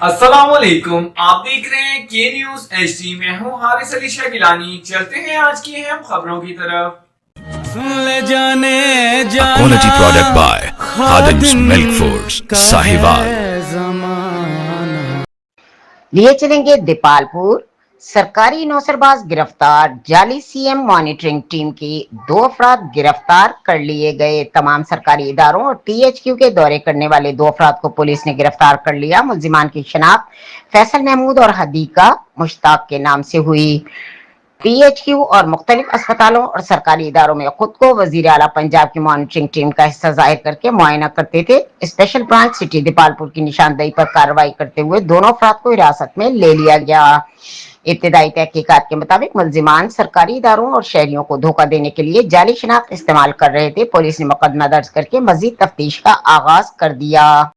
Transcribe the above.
अस्सलाम वालेकुम, आप देख रहे हैं के न्यूज एचडी। मैं हूं हारिस अली शाह गिलानी। चलते हैं आज की अहम खबरों की तरफ। सुन ले जाने A जाना quality product by Khadim's Milk Foods, Sahiwal. जमाना। लिए चलेंगे दीपालपुर। सरकारी नौसरबाज गिरफ्तार। जाली सीएम मॉनिटरिंग टीम की 2 अफराद गिरफ्तार कर लिए गए। तमाम सरकारी इदारों और टीएचक्यू के दौरे करने वाले 2 अफराद को पुलिस ने गिरफ्तार कर लिया। मुल्जिमान की शनाख्त फैसल महमूद और हदीका मुश्ताक के नाम से हुई। पीएचक्यू और मुख्तलिफ अस्पतालों और सरकारी इदारों में खुद को वजीर आला पंजाब की मॉनिटरिंग टीम का हिस्सा जाहिर करके मुआयना करते थे। स्पेशल ब्रांच सिटी दीपालपुर की निशानदेही पर कार्रवाई करते हुए दोनों अफराद को हिरासत में ले लिया गया। इब्तिदाई तहकीकात के मुताबिक मुल्जिमान सरकारी इदारों और शहरियों को धोखा देने के लिए जाली शनाख्त इस्तेमाल कर रहे थे। पुलिस ने मुकदमा दर्ज करके मजीद तफ्तीश का आगाज कर दिया।